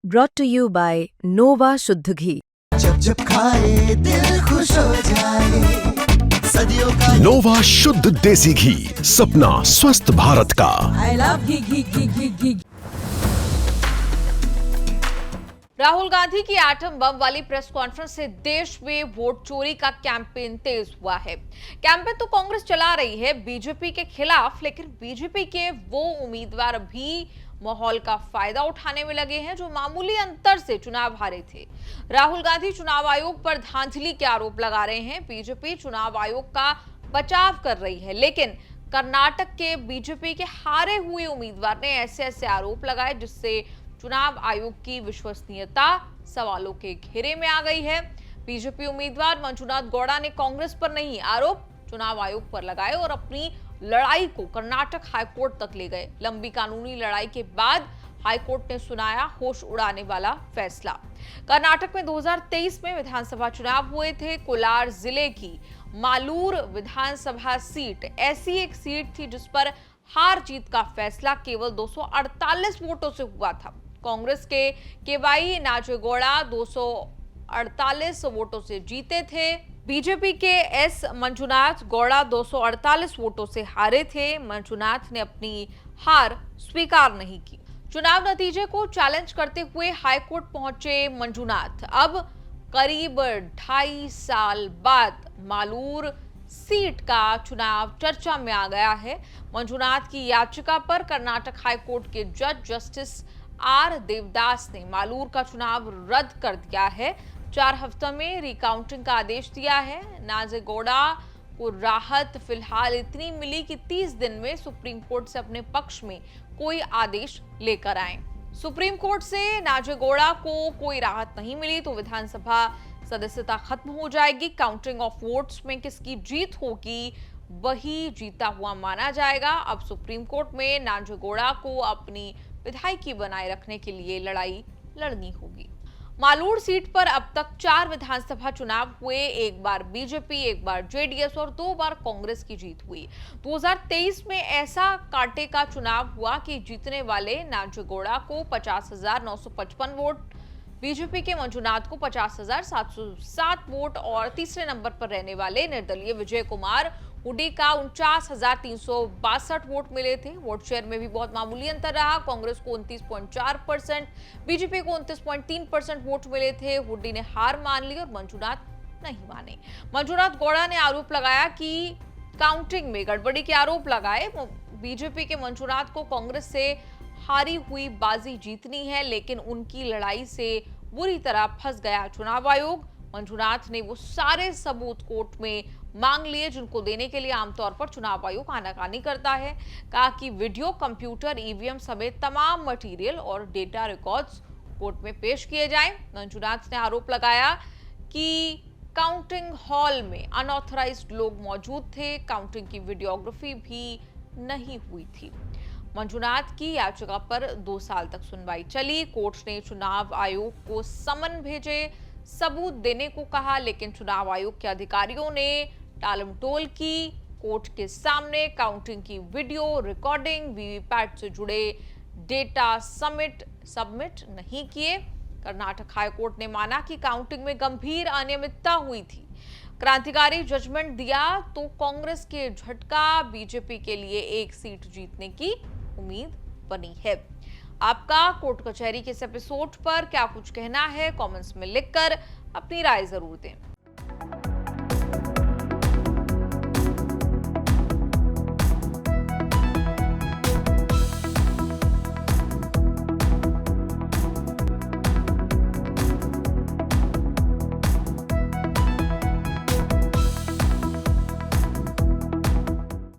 brought to you by Nova शुद्ध घी। जब जब खाए दिल खुश हो जाए, सदियों का नोवा शुद्ध देसी घी, सपना स्वस्थ भारत का। I love घी। राहुल गांधी की एटम बम वाली प्रेस कॉन्फ्रेंस से देश में वोट चोरी का कैंपेन तेज हुआ है। कैंपेन तो कांग्रेस चला रही है बीजेपी के खिलाफ, लेकिन बीजेपी के वो उम्मीदवार भी माहौल का फायदा उठाने में लगे हैं जो मामूली अंतर से चुनाव हारे थे। राहुल गांधी चुनाव आयोग पर धांधली के आरोप लगा रहे हैं। बीजेपी चुनाव आयोग का बचाव कर रही है, लेकिन कर्नाटक के बीजेपी के हारे हुए उम्मीदवार ने ऐसे आरोप लगाए जिससे चुनाव आयोग की विश्वसनीयता सवालों के घेरे में आ गई है। बीजेपी उम्मीदवार मंजुनाथ गौड़ा ने कांग्रेस पर नहीं, आरोप चुनाव आयोग पर लगाए और अपनी लड़ाई को कर्नाटक हाईकोर्ट तक ले गए। लंबी कानूनी लड़ाई के बाद हाईकोर्ट ने सुनाया होश उड़ाने वाला फैसला। कर्नाटक में 2023 में विधानसभा चुनाव हुए थे। कोलार जिले की मालूर विधानसभा सीट ऐसी एक सीट थी जिस पर हार जीत का फैसला केवल 248 वोटों से हुआ था। कांग्रेस के केवाई नाजेगौड़ा 248 वोटों से जीते थे। बीजेपी के एस मंजुनाथ गौड़ा 248 वोटों से हारे थे। मंजुनाथ ने अपनी हार स्वीकार नहीं की। चुनाव नतीजे को चैलेंज करते हुए हाईकोर्ट पहुंचे मंजुनाथ। अब करीब 2.5 साल बाद मालूर सीट का चुनाव चर्चा में आ गया है। मंजुनाथ की याचिका पर कर्नाटक हाईकोर्ट के जज जस्टिस आर देवदास ने मालूर का चुनाव रद्द कर दिया है। 4 हफ्तों में रिकाउंटिंग का आदेश दिया है। नाजेगौड़ा को राहत फिलहाल इतनी मिली कि 30 दिन में सुप्रीम कोर्ट से अपने पक्ष में कोई आदेश लेकर आए। सुप्रीम कोर्ट से नाजेगौड़ा को कोई राहत नहीं मिली तो विधानसभा सदस्यता खत्म हो जाएगी। काउंटिंग ऑफ वोट्स में किसकी जीत होगी वही जीता हुआ माना जाएगा। अब सुप्रीम कोर्ट में नाजेगौड़ा को अपनी विधायकी बनाए रखने के लिए लड़ाई लड़नी होगी। मालूर सीट पर अब तक 4 विधानसभा चुनाव हुए। एक बार बीजेपी, एक बार जेडीएस और 2 बार कांग्रेस की जीत हुई। 2023 में ऐसा कांटे का चुनाव हुआ कि जीतने वाले नाजेगौड़ा को 50,955 वोट, बीजेपपी के मंजुनाथ को 50,707 वोट और तीसरे नंबर पर रहने वाले निर्दलीय विजय कुमार हुड्डी का 49,362 वोट मिले थे। वोट शेयर में भी बहुत मामूली अंतर रहा। कांग्रेस को 29.4%, बीजेपी को 29.3% वोट मिले थे। हुड्डी ने हार मान ली और मंजुनाथ नहीं माने। मंजुनाथ गौड़ा ने आरोप लगाया कि काउंटिंग में गड़बड़ी के आरोप लगाए। बीजेपी के मंजुनाथ को कांग्रेस से हारी हुई बाजी जीतनी है, लेकिन उनकी लड़ाई से बुरी तरह फंस गया चुनाव आयोग। मंजुनाथ ने वो सारे सबूत कोर्ट में मांग लिए जिनको देने के लिए आमतौर पर चुनाव आयोग आनाकानी करता है। कहा कि वीडियो, कंप्यूटर, ईवीएम समेत तमाम मटेरियल और डेटा रिकॉर्ड्स कोर्ट में पेश किए जाएं। मंजुनाथ ने आरोप लगाया कि काउंटिंग हॉल में अनऑथराइज्ड लोग मौजूद थे। काउंटिंग की वीडियोग्राफी भी नहीं हुई थी। मंजुनाथ की याचिका पर 2 साल तक सुनवाई चली। कोर्ट ने चुनाव आयोग को समन भेजे, सबूत देने को कहा, लेकिन चुनाव आयोग के अधिकारियों ने टालमटोल की। कोर्ट के सामने काउंटिंग की वीडियो रिकॉर्डिंग, वीवीपैट से जुड़े डेटा सबमिट नहीं किए। कर्नाटक हाईकोर्ट ने माना कि काउंटिंग में गंभीर अनियमितता हुई थी। क्रांतिकारी जजमेंट दिया तो कांग्रेस के झटका, बीजेपी के लिए 1 सीट जीतने की उम्मीद बनी है। आपका कोर्ट कचहरी के इस एपिसोड पर क्या कुछ कहना है? कमेंट्स में लिखकर अपनी राय जरूर दें।